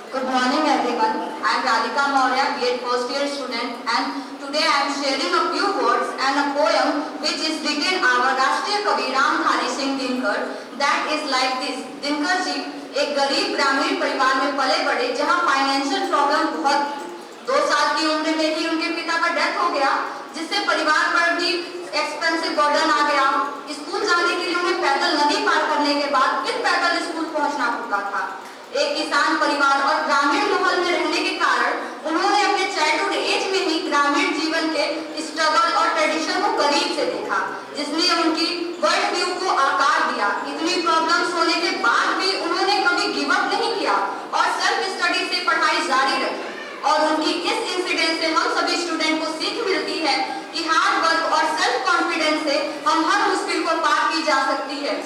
Good morning everyone. I am Radhika Maurya, B.Ed first year student, and today I am sharing a few words and a poem which is written our राष्ट्रीय कवि Ramdhari Singh Dinkar. That is like this. Dinkar ji एक गरीब ग्रामीण परिवार में पले बड़े जहां फाइनेंशियल प्रॉब्लम बहुत थी. 2 साल की उम्र में ही उनके पिता का डेथ हो गया, जिससे परिवार पर भी एक्सपेंसिव बर्डन आ गया. स्कूल जाने के लिए उन्हें पैदल नदी पार करने के बाद फिर पैदल स्कूल पहुंचना होता था. एक किसान परिवार और ग्रामीण माहौल में रहने के कारण उन्होंने अपने चाइल्डहुड एज में ही ग्रामीण जीवन के स्ट्रगल और ट्रेडिशन को करीब से देखा, जिसने उनकी वर्ल्ड व्यू को आकार दिया. इतनी प्रॉब्लम्स होने के बाद भी उन्होंने कभी गिव अप नहीं किया और सेल्फ स्टडी से पढ़ाई जारी रखी. और उनकी इस इंसिडेंट से हम सभी स्टूडेंट को सीख मिलती है कि हार्ड वर्क और सेल्फ कॉन्फिडेंस से हम हर मुश्किल को पार की जा सकती है.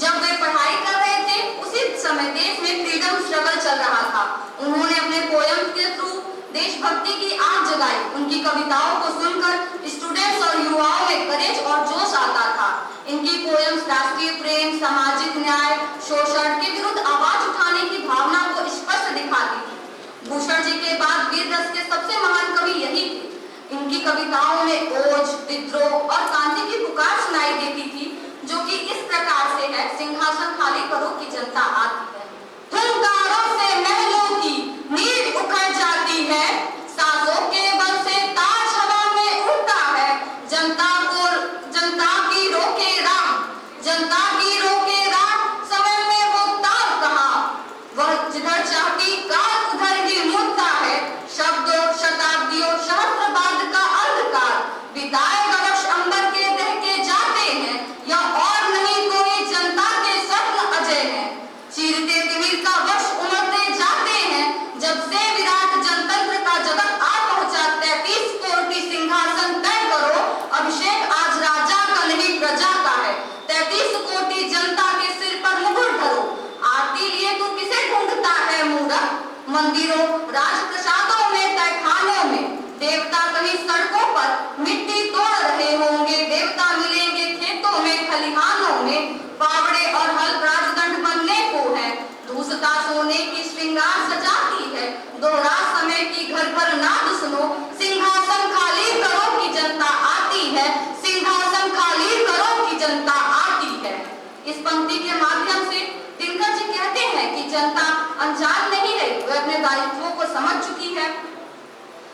जब वे पढ़ाई कर रहे थे उसी समय देश में फ्रीडम स्ट्रगल चल रहा था. उन्होंने अपने पोयम के थ्रू देशभक्ति की आग जगाई. उनकी कविताओं को सुनकर स्टूडेंट्स और युवाओं में करेज और जोश आता था. इनकी पोयम्स राष्ट्रीय प्रेम, सामाजिक न्याय, शोषण के विरुद्ध आवाज उठाने की भावना को स्पष्ट दिखाती थी. भूषण जी के बाद वीर रस के सबसे महान कवि यही थे. इनकी कविताओं में ओज, विद्रोह और क्रांति की पुकार सुनाई देती थी, जो कि इस प्रकार से है. सिंहासन खाली करो कि जनता आती है, हुंकारों से महलों की नींव उखड़ जाती है, सांसों के बल से ताज हवा में उड़ता है. जनता की रोके राह, जनता की रोके राह, समय में वो तार कहां, वह जिधर चाहती काल उधर ही मुड़ता है. शब्दों शताब्दियों सहस्त्रवाद का अंधकार बिताएगा वर्ष अंबर के दहके जाते हैं, या और नहीं कोई जनता के स्वप्न अजय है. चीरते तिमिर का वर्ष उमड़ते जाते हैं, जब से विराट जनतंत्र का जगत आ पहुंचा. 33 कोटि सिंहासन तय करो, अभिषेक आज राजा का नहीं प्रजा का है. 33 कोटि जनता के सिर पर मुकुट धरो, आरती लिए तू किसे ढूंढता है मूरख. मंदिरों राजप्रसादों में तहखानों में देवता कहीं सड़कों पर मिट्टी तोड़ रहे होंगे. देवता मिलेंगे खेतों में खलिहानों में, पावड़े और हल राजदंड बनने को है. धूसता सोने की श्रृंगार सजाती है, दोहरा समय की घर भर नाद सुनो. सिंहासन खाली करो कि जनता आती है, सिंहासन खाली करो कि जनता आती है. इस पंक्ति के माध्यम से दिनकर जी कहते हैं कि जनता अनजान नहीं रही, वह अपने दायित्वों को समझ चुकी है.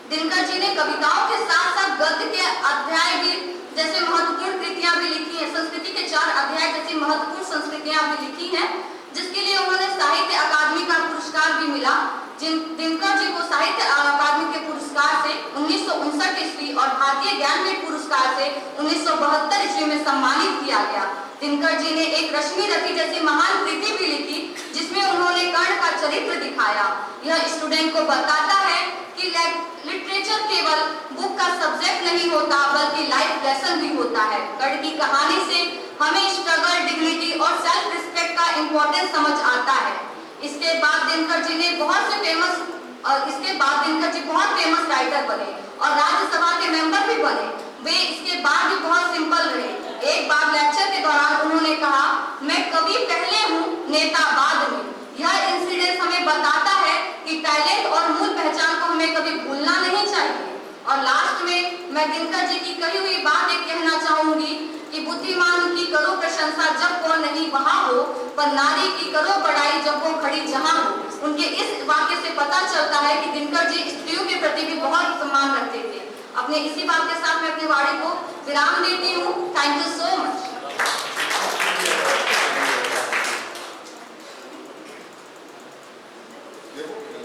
दिनकर जी ने कविताओं के साथ साथ गद्य के अध्याय भी जैसे महत्वपूर्ण कृतियां भी लिखी हैं. संस्कृति के 4 अध्याय जैसी महत्वपूर्ण संस्कृतियां भी लिखी हैं, जिसके लिए उन्होंने साहित्य अकादमी का पुरस्कार भी मिला. दिनकर जी को साहित्य अकादमी के पुरस्कार से 1959 ईस्वी और भारतीय ज्ञानपीठ पुरस्कार से 1972 ईस्वी में सम्मानित किया गया. दिनकर जी ने एक रश्मि रथी जैसी महान कृति भी लिखी, जिसमें उन्होंने कर्ण का चरित्र दिखाया. यह स्टूडेंट को बताता है कि लिटरेचर केवल बुक का सब्जेक्ट नहीं होता, बल्कि लाइफ लेसन भी होता है. कर्ण की कहानी से हमें स्ट्रगल, डिग्निटी और सेल्फ रिस्पेक्ट का इंपॉर्टेंस समझ आता है. इसके बाद दिनकर जी बहुत फेमस राइटर बने और राज्यसभा के मेंबर भी बने. वे इसके बाद भी बहुत सिंपल रहे. एक बार लेक्चर के दौरान उन्होंने कहा, मैं कवि पहले हूँ, नेता बाद में. यह इंसिडेंट हमें बताता है कि टैलेंट और मूल पहचान को हमें कभी भूलना नहीं चाहिए. और लास्ट में मैं दिनकर जी की कही हुई बात एक कहना चाहूंगी कि बुद्धिमान की करो प्रशंसा जब वो नहीं वहां हो, पर नारी की करो बड़ाई जब वो खड़ी जहां हो. उनके इस वाक्य से पता चलता है कि दिनकर जी स्त्रियों के प्रति भी बहुत सम्मान रखते थे. अपने इसी बात के साथ मैं अपनी वाणी को विराम देती हूँ. Thank you so much. देखो